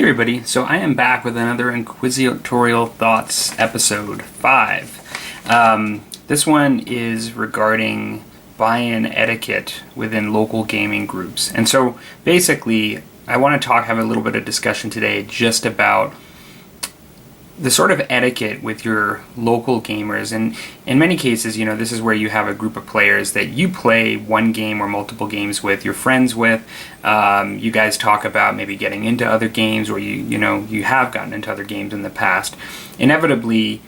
Hey everybody, so I am back with another Inquisitorial Thoughts episode 5. This one is regarding buy-in etiquette within local gaming groups. And so basically, I want to have a little bit of discussion today just about the sort of etiquette with your local gamers. And in many cases, you know, this is where you have a group of players that you play one game or multiple games with, you're friends with. You guys talk about maybe getting into other games, or you have gotten into other games in the past. Inevitably,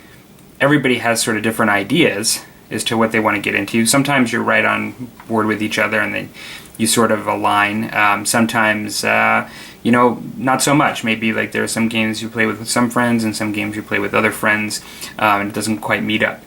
everybody has sort of different ideas as to what they want to get into. Sometimes you're right on board with each other and you sort of align. Sometimes not so much. Maybe like there are some games you play with some friends and some games you play with other friends, and it doesn't quite meet up.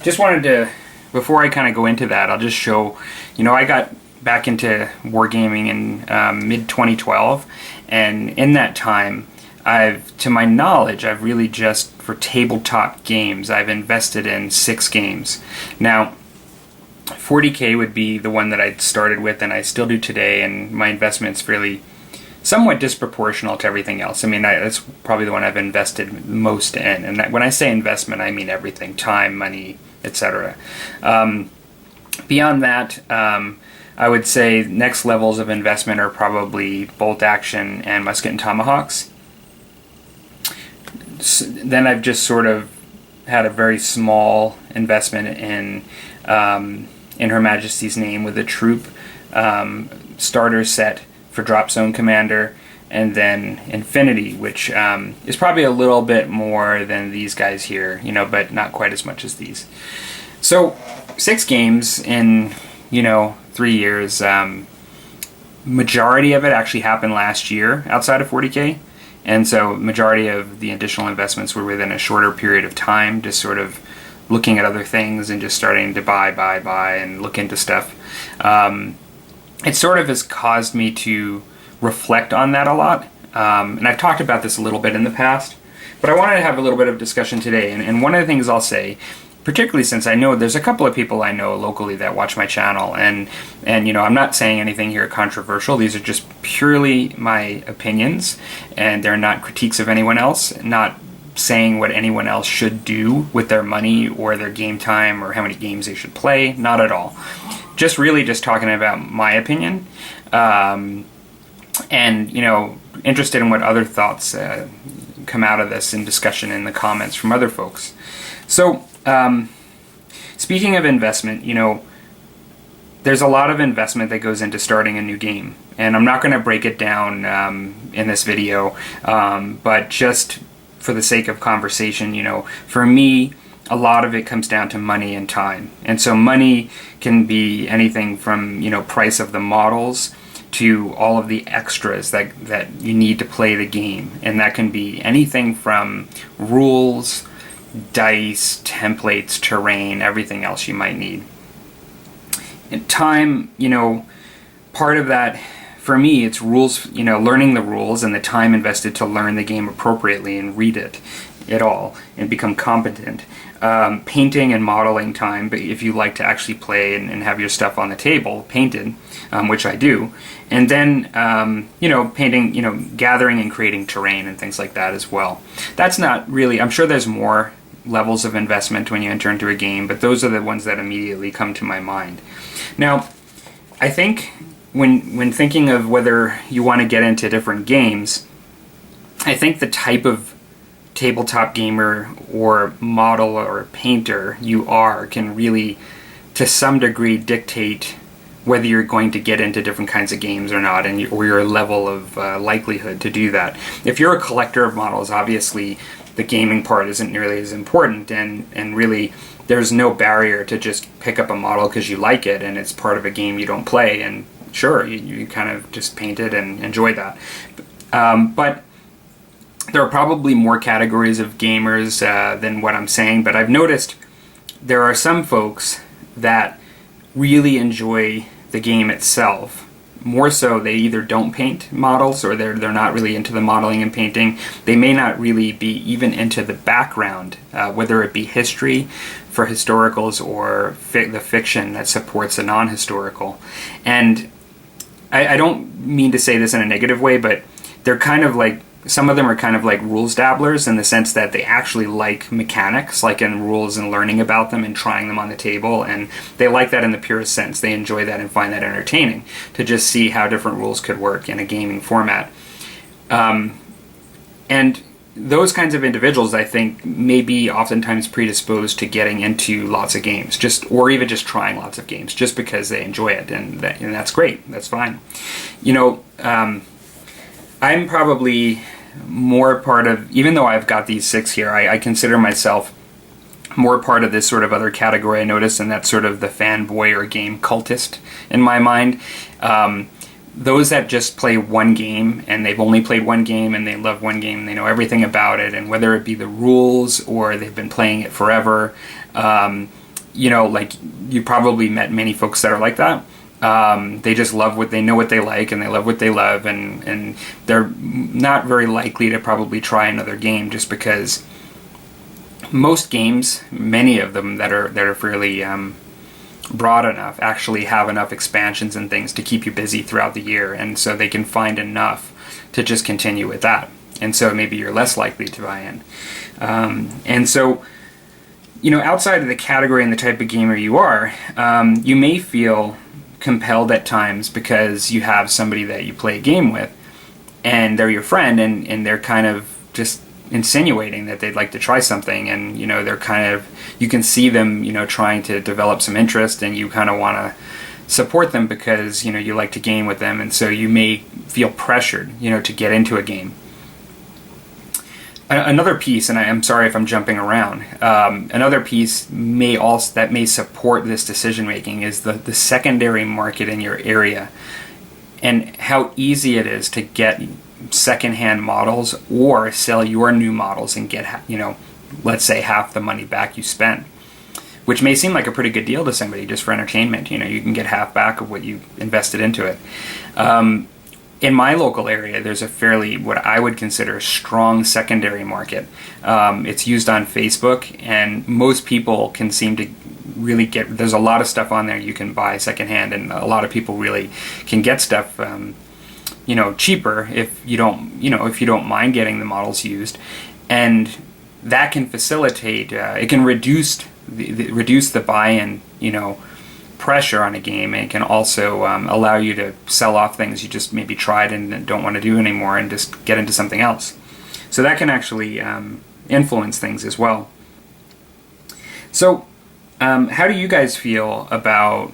Just wanted to, before I kind of go into that, I'll just show, I got back into wargaming in mid-2012, and in that time, to my knowledge, I've really just, for tabletop games, I've invested in 6 games. Now, 40K would be the one that I started with, and I still do today, and my investment's somewhat disproportional to everything else. I mean, that's probably the one I've invested most in, and when I say investment, I mean everything: time, money, etc. Beyond that, I would say next levels of investment are probably bolt action and musket and tomahawks. Then I've just sort of had a very small investment in Her Majesty's Name with a troop starter set for Drop Zone Commander, and then Infinity, which is probably a little bit more than these guys here, but not quite as much as these. So 6 games in 3 years. Majority of it actually happened last year outside of 40K. And so majority of the additional investments were within a shorter period of time, just sort of looking at other things and just starting to buy and look into stuff. It sort of has caused me to reflect on that a lot. And I've talked about this a little bit in the past, but I wanted to have a little bit of discussion today. And one of the things I'll say, particularly since I know there's a couple of people I know locally that watch my channel, and I'm not saying anything here controversial. These are just purely my opinions, and they're not critiques of anyone else, not saying what anyone else should do with their money or their game time or how many games they should play. Not at all. Just really just talking about my opinion, and interested in what other thoughts come out of this in discussion in the comments from other folks. So speaking of investment, there's a lot of investment that goes into starting a new game, and I'm not going to break it down in this video, but just for the sake of conversation, for me, a lot of it comes down to money and time. And so money can be anything from, price of the models to all of the extras that you need to play the game. And that can be anything from rules, dice, templates, terrain, everything else you might need. And time, part of that, for me, it's rules, learning the rules and the time invested to learn the game appropriately and read it all and become competent. Painting and modeling time, but if you like to actually play and have your stuff on the table painted, which I do, and then painting, gathering and creating terrain and things like that as well. That's not really, I'm sure there's more levels of investment when you enter into a game, but those are the ones that immediately come to my mind. Now, I think when thinking of whether you want to get into different games, I think the type of tabletop gamer or model or painter you are can really, to some degree, dictate whether you're going to get into different kinds of games or not, or your level of likelihood to do that. If you're a collector of models, obviously the gaming part isn't nearly as important, and really there's no barrier to just pick up a model because you like it and it's part of a game you don't play, and sure, you kind of just paint it and enjoy that. But there are probably more categories of gamers than what I'm saying, but I've noticed there are some folks that really enjoy the game itself. More so, they either don't paint models, or they're not really into the modeling and painting. They may not really be even into the background, whether it be history for historicals or the fiction that supports a non-historical. And I don't mean to say this in a negative way, but they're kind of like, some of them are kind of like rules dabblers in the sense that they actually like mechanics, like in rules and learning about them and trying them on the table, and they like that in the purest sense. They enjoy that and find that entertaining to just see how different rules could work in a gaming format. And those kinds of individuals, I think, may be oftentimes predisposed to getting into lots of games, or even just trying lots of games, just because they enjoy it, and that's great. That's fine. I'm probably more part of, even though I've got these 6 here, I consider myself more part of this sort of other category I noticed, and that's sort of the fanboy or game cultist in my mind. Those that just play one game, and they've only played one game, and they love one game, and they know everything about it, and whether it be the rules or they've been playing it forever, like you probably met many folks that are like that. They just love what they know, what they like, and they love what they love, and they're not very likely to probably try another game, just because most games, many of them that are fairly broad enough, actually have enough expansions and things to keep you busy throughout the year, and so they can find enough to just continue with that, and so maybe you're less likely to buy in. And so, outside of the category and the type of gamer you are, you may feel compelled at times because you have somebody that you play a game with and they're your friend, and they're kind of just insinuating that they'd like to try something, and they're kind of, you can see them trying to develop some interest, and you kind of want to support them because you like to game with them, and so you may feel pressured to get into a game. Another piece, and I'm sorry if I'm jumping around, another piece that may support this decision making is the secondary market in your area, and how easy it is to get secondhand models or sell your new models and get let's say half the money back you spent, which may seem like a pretty good deal to somebody just for entertainment. You can get half back of what you invested into it. In my local area, there's a fairly, what I would consider, strong secondary market. It's used on Facebook, and most people can seem to really there's a lot of stuff on there you can buy secondhand, and a lot of people really can get stuff cheaper if you don't mind getting the models used, and that can facilitate, it can reduce the buy-in pressure on a game, and it can also allow you to sell off things you just maybe tried and don't want to do anymore and just get into something else. So that can actually influence things as well. So how do you guys feel about,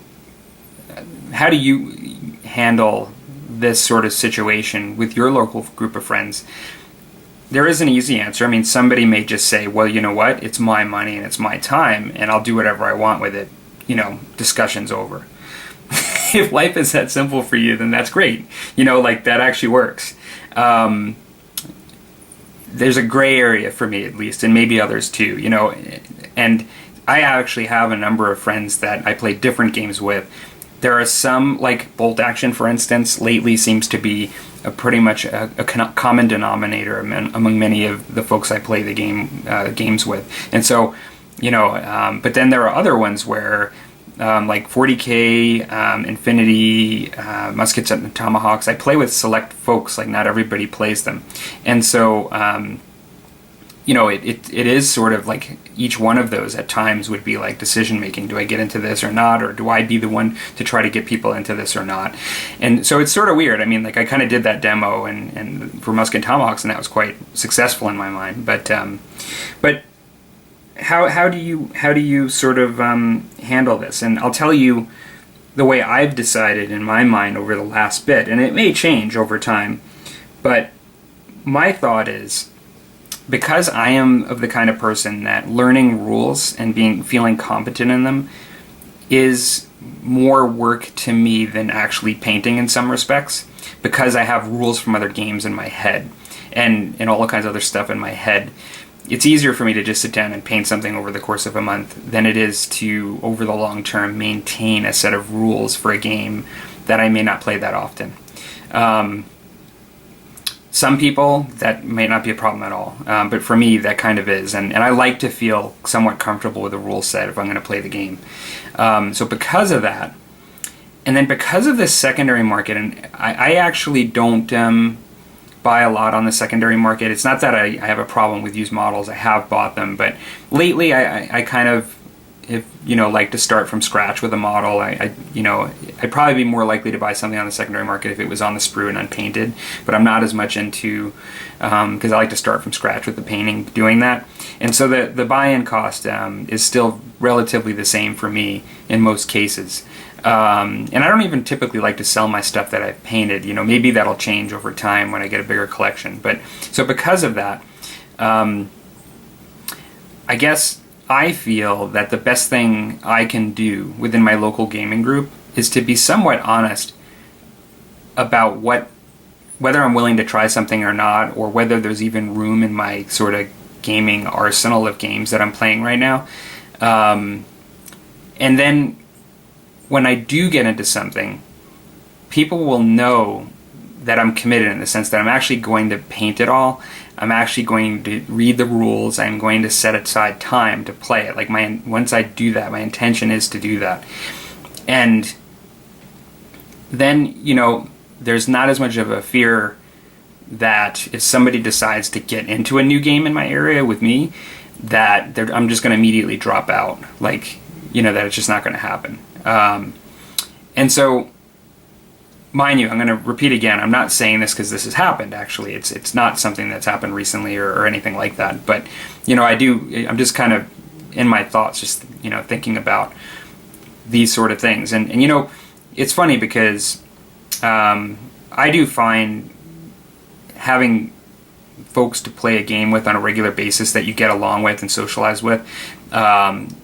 how do you handle this sort of situation with your local group of friends? There is an easy answer. I mean, somebody may just say, well, you know what, it's my money and it's my time, and I'll do whatever I want with it. Discussion's over. If life is that simple for you, then that's great. That actually works. There's a gray area for me, at least, and maybe others too, and I actually have a number of friends that I play different games with. There are some, like Bolt Action, for instance, lately seems to be pretty much a common denominator among many of the folks I play the games with. And so, but then there are other ones where, like 40K, Infinity, Muskets and Tomahawks, I play with select folks, like not everybody plays them. And so, it is sort of like each one of those at times would be like decision making. Do I get into this or not? Or do I be the one to try to get people into this or not? And so it's sort of weird. I mean, like I kind of did that demo and for Musket and Tomahawks, and that was quite successful in my mind. But how do you sort of handle this? And I'll tell you the way I've decided in my mind over the last bit, and it may change over time, but my thought is, because I am of the kind of person that learning rules and feeling competent in them is more work to me than actually painting in some respects, because I have rules from other games in my head and all kinds of other stuff in my head. It's easier for me to just sit down and paint something over the course of a month than it is to, over the long term, maintain a set of rules for a game that I may not play that often. Some people, that may not be a problem at all, but for me, that kind of is. And I like to feel somewhat comfortable with the rule set if I'm going to play the game. So because of that, and then because of this secondary market, and I actually don't buy a lot on the secondary market. It's not that I have a problem with used models. I have bought them, but lately I kind of, if like to start from scratch with a model. I'd probably be more likely to buy something on the secondary market if it was on the sprue and unpainted, but I'm not as much into, because I like to start from scratch with the painting, doing that. And so the buy-in cost is still relatively the same for me in most cases. And I don't even typically like to sell my stuff that I've painted. Maybe that'll change over time when I get a bigger collection. But so because of that, I guess I feel that the best thing I can do within my local gaming group is to be somewhat honest about whether I'm willing to try something or not, or whether there's even room in my sort of gaming arsenal of games that I'm playing right now. And then when I do get into something, people will know that I'm committed, in the sense that I'm actually going to paint it all. I'm actually going to read the rules. I'm going to set aside time to play it. Like once I do that, my intention is to do that. And then, there's not as much of a fear that if somebody decides to get into a new game in my area with me, that I'm just going to immediately drop out. That it's just not going to happen. And so, mind you, I'm going to repeat again, I'm not saying this because this has happened, actually. It's not something that's happened recently or anything like that. But, I'm just kind of in my thoughts, just, thinking about these sort of things. And it's funny because I do find having folks to play a game with on a regular basis that you get along with and socialize with,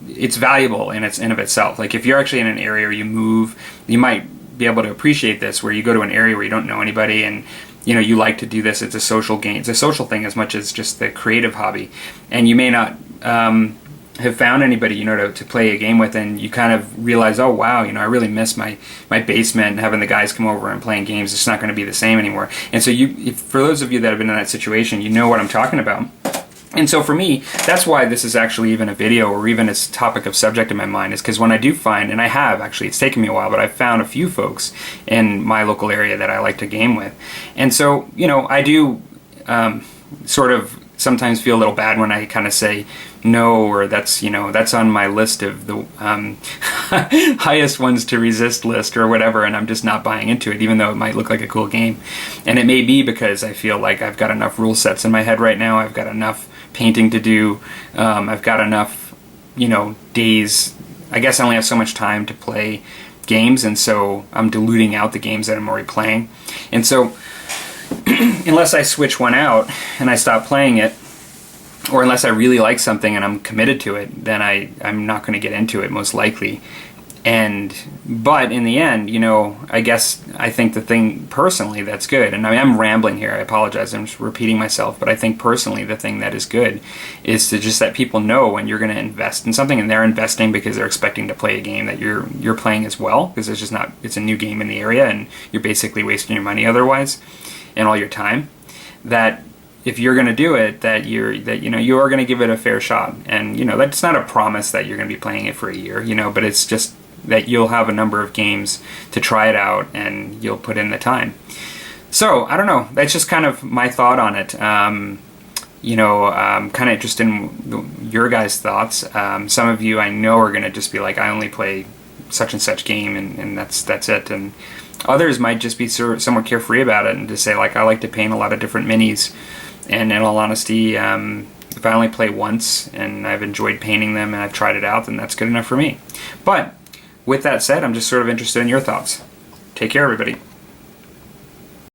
it's valuable in of itself. Like if you're actually in an area where you move, you might be able to appreciate this, where you go to an area where you don't know anybody and you like to do this. It's a social game. It's a social thing as much as just the creative hobby. And you may not have found anybody to play a game with, and you kind of realize, oh wow, I really miss my basement and having the guys come over and playing games. It's not going to be the same anymore. And so for those of you that have been in that situation, you know what I'm talking about. And so for me, that's why this is actually even a video or even a topic of subject in my mind, is because when I do find, and I have actually, it's taken me a while, but I've found a few folks in my local area that I like to game with. And so, I do sort of sometimes feel a little bad when I kind of say no, or that's on my list of the highest ones to resist list or whatever, and I'm just not buying into it, even though it might look like a cool game. And it may be because I feel like I've got enough rule sets in my head right now. I've got enough painting to do. I've got enough, days. I guess I only have so much time to play games, and so I'm diluting out the games that I'm already playing. And so unless I switch one out and I stop playing it, or unless I really like something and I'm committed to it, then I'm not going to get into it, most likely. But in the end, I guess I think the thing personally that's good, and I'm rambling here, I apologize, I'm just repeating myself, but I think personally the thing that is good is to just let people know when you're going to invest in something, and they're investing because they're expecting to play a game that you're playing as well, because it's a new game in the area and you're basically wasting your money otherwise and all your time, that if you're going to do it, that you are going to give it a fair shot. And that's not a promise that you're going to be playing it for a year, but it's just that you'll have a number of games to try it out and you'll put in the time. So I don't know, that's just kind of my thought on it. I'm kind of interested in your guys' thoughts. Some of you I know are going to just be like, I only play such and such game and that's it. And others might just be somewhat carefree about it and just say, like, I like to paint a lot of different minis, and in all honesty, if I only play once and I've enjoyed painting them and I've tried it out, then that's good enough for me. But with that said, I'm just sort of interested in your thoughts. Take care, everybody.